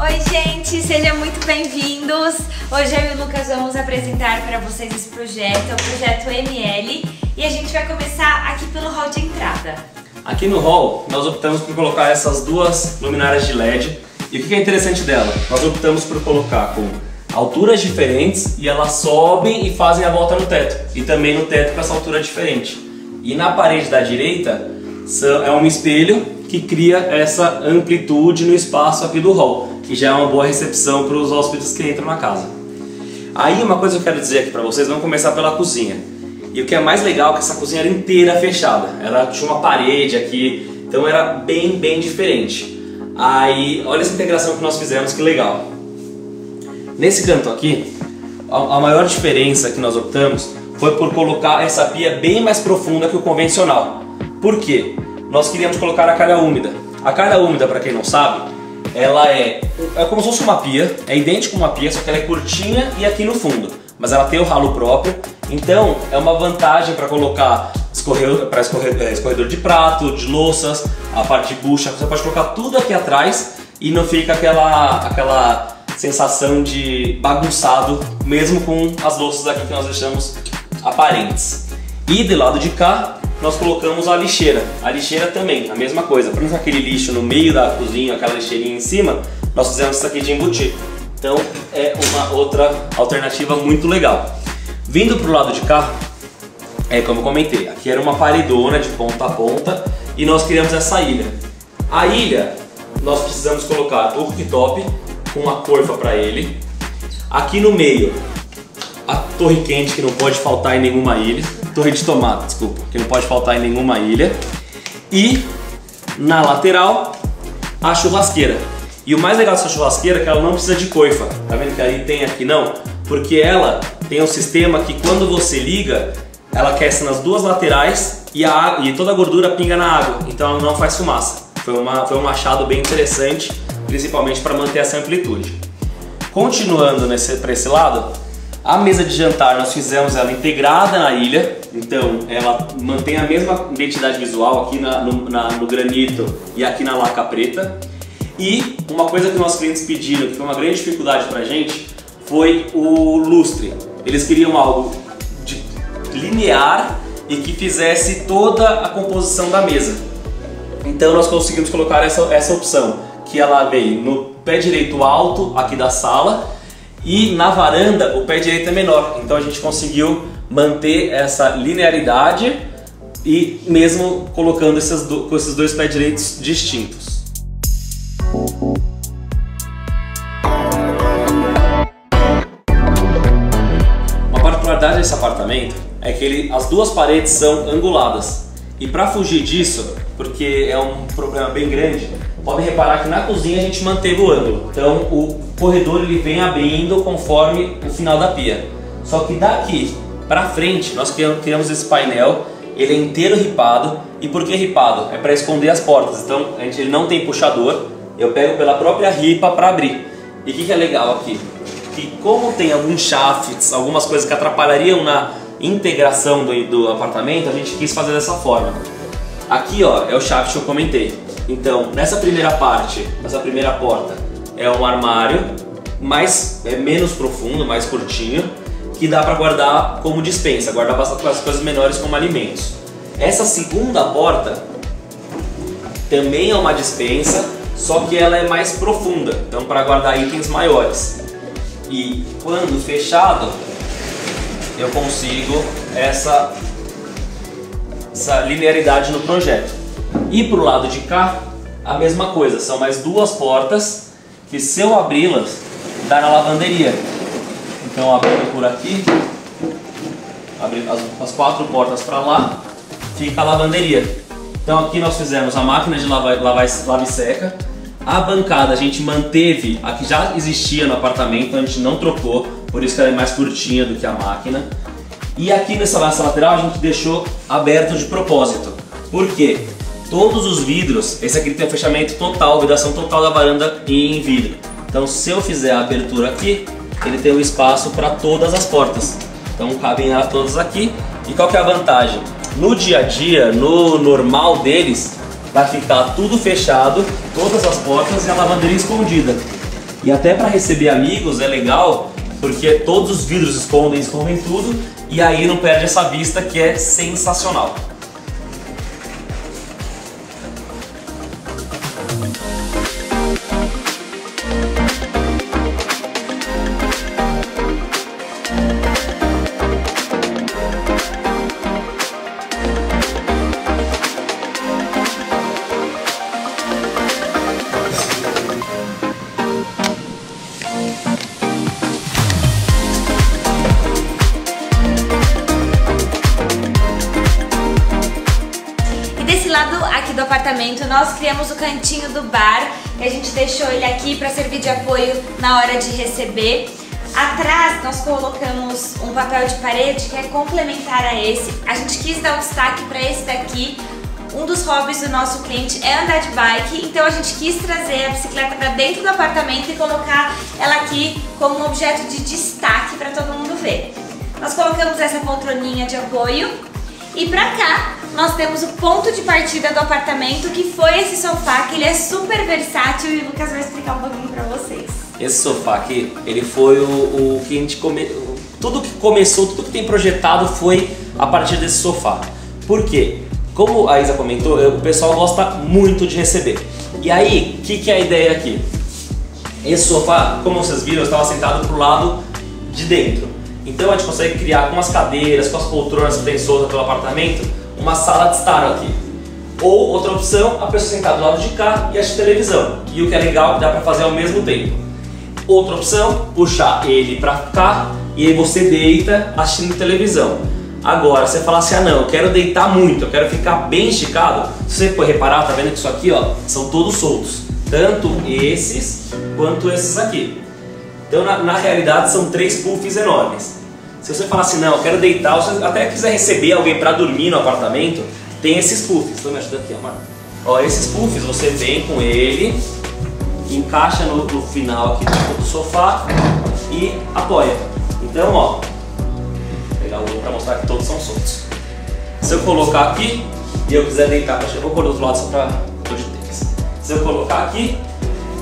Oi gente, sejam muito bem-vindos! Hoje eu e o Lucas vamos apresentar para vocês esse projeto, é o projeto ML, e a gente vai começar aqui pelo hall de entrada. Aqui no hall nós optamos por colocar essas duas luminárias de LED, e o que é interessante dela? Nós optamos por colocar com alturas diferentes e elas sobem e fazem a volta no teto, e também no teto com essa altura diferente. E na parede da direita é um espelho que cria essa amplitude no espaço aqui do hall, que já é uma boa recepção para os hóspedes que entram na casa. Aí uma coisa que eu quero dizer aqui para vocês, vamos começar pela cozinha. E o que é mais legal é que essa cozinha era inteira fechada, ela tinha uma parede aqui, então era bem diferente. Aí olha essa integração que nós fizemos, que legal. Nesse canto aqui, a maior diferença que nós optamos foi por colocar essa pia bem mais profunda que o convencional. Por quê? Nós queríamos colocar a calha úmida. A calha úmida, para quem não sabe, ela é como se fosse uma pia, é idêntica a uma pia, só que ela é curtinha e aqui no fundo. Mas ela tem o ralo próprio, então é uma vantagem para colocar escorredor de prato, de louças, a parte de bucha. Você pode colocar tudo aqui atrás e não fica aquela sensação de bagunçado, mesmo com as louças aqui que nós deixamos aparentes. E do lado de cá nós colocamos a lixeira. A lixeira também, a mesma coisa. Para não ter aquele lixo no meio da cozinha, aquela lixeirinha em cima, nós fizemos isso aqui de embutir. Então é uma outra alternativa muito legal. Vindo para o lado de cá, como eu comentei, aqui era uma paredona de ponta a ponta e nós criamos essa ilha. A ilha, nós precisamos colocar o cooktop com uma corfa para ele. Aqui no meio, a torre quente, que não pode faltar em nenhuma ilha. Torre de tomate, desculpa, que não pode faltar em nenhuma ilha. E na lateral, a churrasqueira. E o mais legal dessa churrasqueira é que ela não precisa de coifa. Tá vendo que aí tem aqui não? Porque ela tem um sistema que quando você liga, ela aquece nas duas laterais e toda a gordura pinga na água. Então ela não faz fumaça. Foi um achado bem interessante, principalmente para manter essa amplitude. Continuando para esse lado, a mesa de jantar nós fizemos ela integrada na ilha, então ela mantém a mesma identidade visual aqui no granito e aqui na laca preta. E uma coisa que nossos clientes pediram, que foi uma grande dificuldade pra gente, foi o lustre. Eles queriam algo linear e que fizesse toda a composição da mesa. Então nós conseguimos colocar essa opção, que ela vem no pé direito alto aqui da sala, e na varanda o pé direito é menor, então a gente conseguiu manter essa linearidade e mesmo colocando com esses dois pés direitos distintos. Uma particularidade desse apartamento é que as duas paredes são anguladas, e para fugir disso, porque é um problema bem grande, podem reparar que na cozinha a gente manteve o ângulo, então o corredor ele vem abrindo conforme o final da pia. Só que daqui para frente nós criamos esse painel, ele é inteiro ripado. E por que ripado? É para esconder as portas, então ele não tem puxador, eu pego pela própria ripa para abrir. E o que é legal aqui? Que como tem alguns shafts, algumas coisas que atrapalhariam na integração do apartamento, a gente quis fazer dessa forma. Aqui ó, é o shaft que eu comentei. Então, nessa primeira parte, essa primeira porta, é um armário, menos profundo, mais curtinho, que dá para guardar como despensa, guardar bastante as coisas menores como alimentos. Essa segunda porta também é uma despensa, só que ela é mais profunda, então para guardar itens maiores. E quando fechado, eu consigo essa linearidade no projeto. E para o lado de cá, a mesma coisa, são mais duas portas que se eu abri-las, dá na lavanderia. Então abrindo por aqui, abrindo as quatro portas para lá, fica a lavanderia. Então aqui nós fizemos a máquina de lava e seca. A bancada a gente manteve a que já existia no apartamento, a gente não trocou, por isso que ela é mais curtinha do que a máquina. E aqui nessa lateral a gente deixou aberto de propósito. Por quê? Todos os vidros, esse aqui tem um fechamento total, vedação total da varanda em vidro. Então se eu fizer a abertura aqui, ele tem um espaço para todas as portas. Então cabem elas todas aqui. E qual que é a vantagem? No dia a dia, no normal deles, vai ficar tudo fechado, todas as portas e a lavanderia escondida. E até para receber amigos é legal, porque todos os vidros escondem tudo, e aí não perde essa vista que é sensacional. Aqui do apartamento nós criamos o cantinho do bar e a gente deixou ele aqui para servir de apoio na hora de receber. Atrás nós colocamos um papel de parede que é complementar a esse. A gente quis dar um destaque para esse daqui. Um dos hobbies do nosso cliente é andar de bike, então a gente quis trazer a bicicleta para dentro do apartamento e colocar ela aqui como um objeto de destaque para todo mundo ver. Nós colocamos essa poltroninha de apoio e para cá nós temos o ponto de partida do apartamento, que foi esse sofá, que ele é super versátil e o Lucas vai explicar um pouquinho pra vocês. Esse sofá aqui, ele foi o que a gente tudo que começou, tudo que tem projetado foi a partir desse sofá. Por quê? Como a Isa comentou, o pessoal gosta muito de receber. E aí, o que é a ideia aqui? Esse sofá, como vocês viram, eu estava sentado pro lado de dentro. Então a gente consegue criar com as cadeiras, com as poltronas que tem solta pelo apartamento, uma sala de estar aqui. Ou outra opção, a pessoa sentar do lado de cá e assistir televisão. E o que é legal, dá para fazer ao mesmo tempo. Outra opção, puxar ele para cá e aí você deita assistindo televisão. Agora, você fala assim, ah não, eu quero deitar muito, eu quero ficar bem esticado. Se você for reparar, tá vendo que isso aqui, ó, são todos soltos. Tanto esses, quanto esses aqui. Então, na realidade, são 3 puffs enormes. Se você falar assim, não, eu quero deitar, se você até quiser receber alguém para dormir no apartamento, tem esses puffs. Estou me ajudando aqui, ó, mano. Ó, esses puffs, você vem com ele, encaixa no final aqui do sofá e apoia. Então, ó, vou pegar o outro para mostrar que todos são soltos. Se eu colocar aqui e eu quiser deitar, eu vou pôr do outro lado só para pôr de tênis. Se eu colocar aqui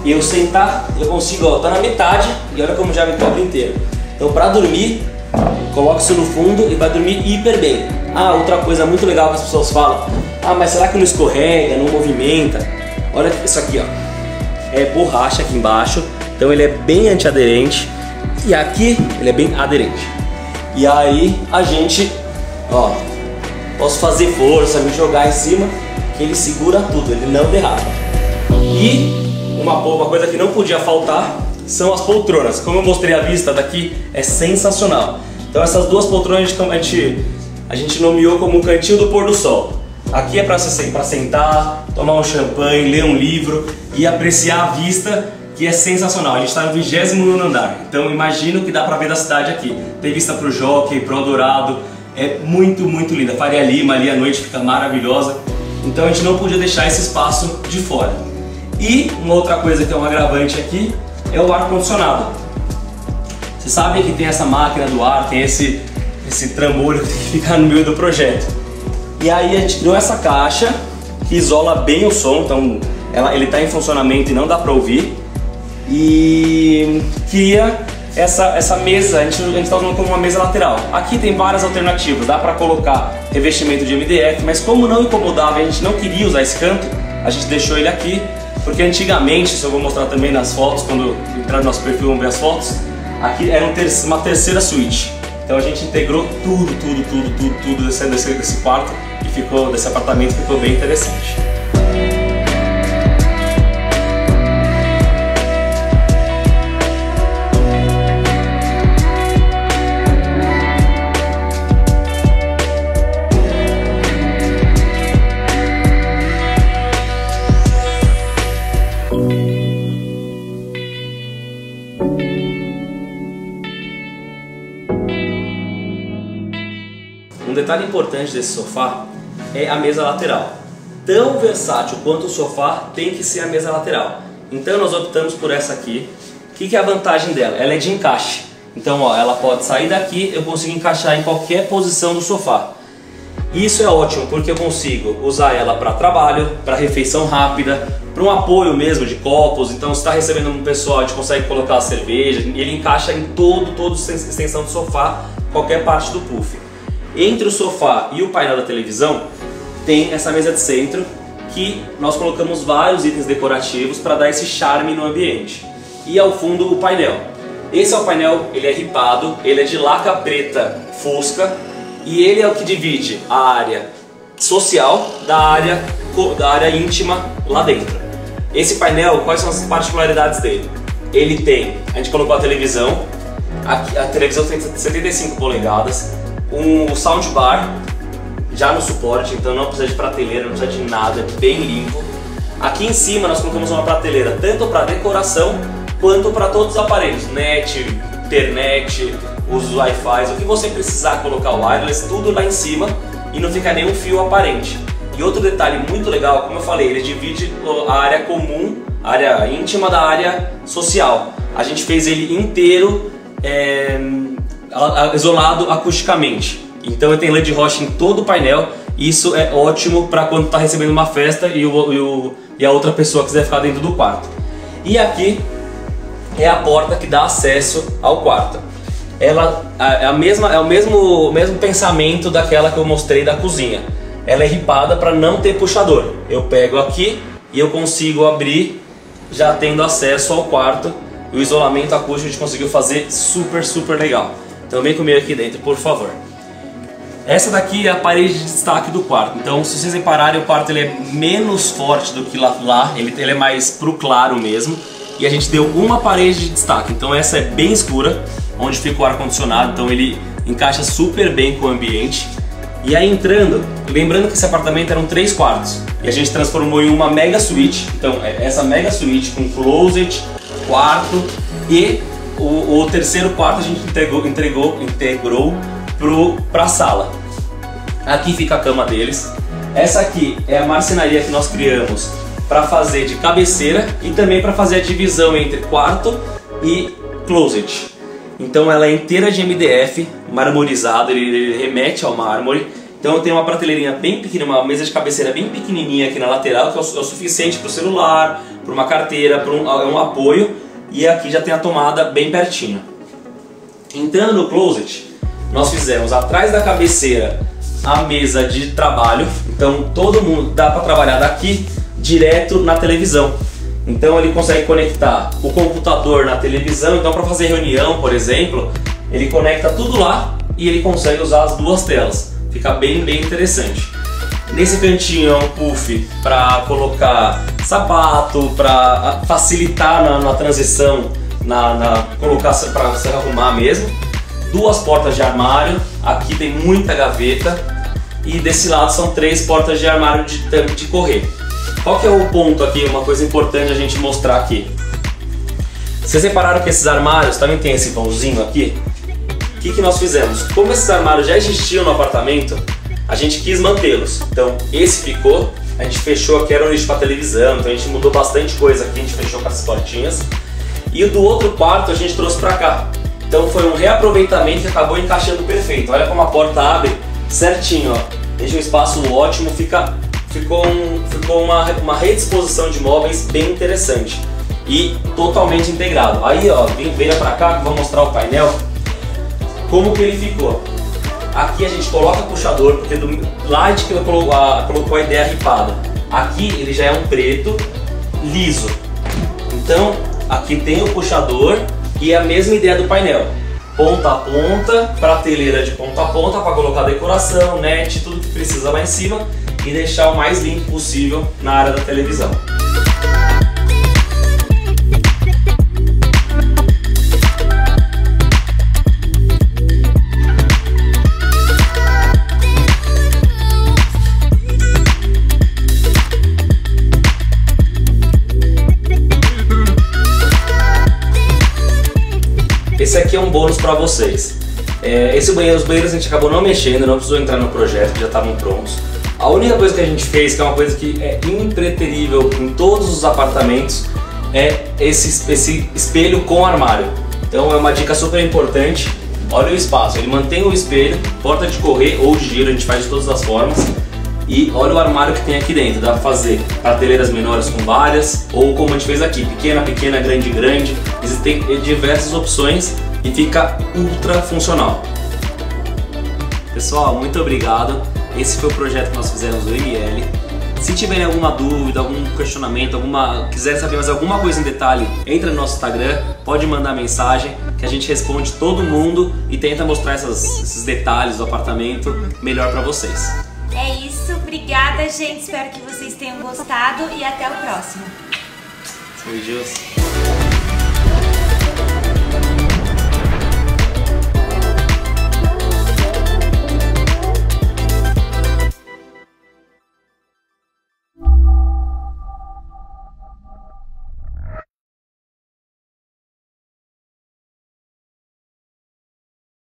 e eu sentar, eu consigo, ó, tá na metade e olha como já me cobre inteiro. Então, para dormir, coloca isso no fundo e vai dormir hiper bem. Ah, outra coisa muito legal que as pessoas falam, ah, mas será que não escorrega, não movimenta? Olha isso aqui, ó. É borracha aqui embaixo, então ele é bem antiaderente e aqui ele é bem aderente. E aí a gente, ó, posso fazer força, me jogar em cima, que ele segura tudo, ele não derrapa. E uma coisa que não podia faltar são as poltronas. Como eu mostrei a vista daqui, é sensacional. Então essas duas poltronas a gente nomeou como o cantinho do pôr do sol. Aqui é para sentar, tomar um champanhe, ler um livro e apreciar a vista, que é sensacional. A gente está no 29º andar, então imagino que dá para ver da cidade aqui. Tem vista para o Jockey, para o Eldorado, é muito, muito linda. Faria Lima ali à noite fica maravilhosa. Então a gente não podia deixar esse espaço de fora. E uma outra coisa que é um agravante aqui é o ar-condicionado. Vocês sabem que tem essa máquina do ar, tem esse trambolho que tem que ficar no meio do projeto. E aí a gente criou essa caixa que isola bem o som, então ele está em funcionamento e não dá para ouvir. E cria essa mesa, a gente está usando como uma mesa lateral. Aqui tem várias alternativas, dá para colocar revestimento de MDF, mas como não incomodava e a gente não queria usar esse canto, a gente deixou ele aqui, porque antigamente, isso eu vou mostrar também nas fotos, quando entrar no nosso perfil vão ver as fotos, aqui era uma terceira suíte. Então a gente integrou tudo desse quarto e desse apartamento, ficou bem interessante. Um detalhe importante desse sofá é a mesa lateral. Tão versátil quanto o sofá tem que ser a mesa lateral. Então nós optamos por essa aqui. O que é a vantagem dela? Ela é de encaixe. Então ó, ela pode sair daqui, eu consigo encaixar em qualquer posição do sofá. Isso é ótimo porque eu consigo usar ela para trabalho, para refeição rápida, para um apoio mesmo de copos. Então, se está recebendo um pessoal, a gente consegue colocar a cerveja, ele encaixa em toda a extensão do sofá, qualquer parte do puff. Entre o sofá e o painel da televisão, tem essa mesa de centro que nós colocamos vários itens decorativos para dar esse charme no ambiente. E ao fundo o painel. Esse é o painel, ele é ripado, ele é de laca preta fosca e ele é o que divide a área social da área íntima lá dentro. Esse painel, quais são as particularidades dele? Ele tem, a gente colocou a televisão, a televisão tem 75 polegadas, um soundbar já no suporte, então não precisa de prateleira, não precisa de nada, é bem limpo. Aqui em cima nós colocamos uma prateleira tanto para decoração quanto para todos os aparelhos, net, internet, os Wi-Fi, o que você precisar colocar o wireless, tudo lá em cima e não fica nenhum fio aparente. E outro detalhe muito legal, como eu falei, ele divide a área comum, a área íntima da área social. A gente fez ele inteiro isolado acusticamente. Então ele tem LED rocha em todo o painel. Isso é ótimo para quando está recebendo uma festa e a outra pessoa quiser ficar dentro do quarto. E aqui é a porta que dá acesso ao quarto. Ela é o mesmo pensamento daquela que eu mostrei da cozinha. Ela é ripada para não ter puxador. Eu pego aqui e eu consigo abrir já tendo acesso ao quarto. O isolamento acústico a gente conseguiu fazer super legal. Então vem comigo aqui dentro, por favor. Essa daqui é a parede de destaque do quarto. Então, se vocês repararem, o quarto ele é menos forte do que lá. Ele é mais pro claro mesmo. E a gente deu uma parede de destaque. Então essa é bem escura, onde fica o ar-condicionado. Então ele encaixa super bem com o ambiente. E aí entrando, lembrando que esse apartamento eram 3 quartos. E a gente transformou em uma mega suíte. Então essa mega suíte com closet, quarto e o terceiro quarto a gente integrou para a sala. Aqui fica a cama deles. Essa aqui é a marcenaria que nós criamos para fazer de cabeceira e também para fazer a divisão entre quarto e closet. Então ela é inteira de MDF, marmorizado, ele remete ao mármore. Então tem uma prateleirinha bem pequena, uma mesa de cabeceira bem pequenininha aqui na lateral, que é o suficiente para o celular, para uma carteira, para um apoio. E aqui já tem a tomada bem pertinho. Entrando no closet, nós fizemos atrás da cabeceira a mesa de trabalho. Então todo mundo dá para trabalhar daqui direto na televisão. Então ele consegue conectar o computador na televisão. Então para fazer reunião, por exemplo, ele conecta tudo lá e ele consegue usar as duas telas. Fica bem interessante. Nesse cantinho é um puff para colocar sapato, para facilitar na transição, na colocação, para você arrumar mesmo. 2 portas de armário, aqui tem muita gaveta e desse lado são 3 portas de armário de correr. Qual que é o ponto aqui, uma coisa importante a gente mostrar aqui? Vocês repararam que esses armários também tem esse vãozinho aqui? O que nós fizemos? Como esses armários já existiam no apartamento, a gente quis mantê-los. Então esse ficou, a gente fechou aqui, era um lixo para televisão, então a gente mudou bastante coisa aqui, a gente fechou com as portinhas. E o do outro quarto a gente trouxe para cá. Então foi um reaproveitamento que acabou encaixando perfeito. Olha como a porta abre certinho, ó. Deixa um espaço ótimo, ficou uma redisposição de móveis bem interessante e totalmente integrado. Aí ó, venha pra cá que eu vou mostrar o painel, como que ele ficou. Aqui a gente coloca puxador, porque lá a gente colocou a ideia ripada. Aqui ele já é um preto liso. Então aqui tem o puxador e a mesma ideia do painel. Ponta a ponta, prateleira de ponta a ponta para colocar decoração, net, tudo que precisa lá em cima e deixar o mais limpo possível na área da televisão. Esse aqui é um bônus para vocês. Os banheiros a gente acabou não mexendo, não precisou entrar no projeto, já estavam prontos. A única coisa que a gente fez, que é uma coisa que é impreterível em todos os apartamentos, é esse espelho com armário. Então é uma dica super importante. Olha o espaço, ele mantém o espelho, porta de correr ou de giro, a gente faz de todas as formas. E olha o armário que tem aqui dentro, dá pra fazer prateleiras menores com várias, ou como a gente fez aqui, pequena, pequena, grande, grande. Existem diversas opções e fica ultra funcional. Pessoal, muito obrigado. Esse foi o projeto que nós fizemos do ML. Se tiverem alguma dúvida, algum questionamento, quiserem saber mais alguma coisa em detalhe, entra no nosso Instagram, pode mandar mensagem que a gente responde todo mundo e tenta mostrar esses detalhes do apartamento melhor pra vocês. É isso, obrigada gente, espero que vocês tenham gostado e até o próximo. Beijos.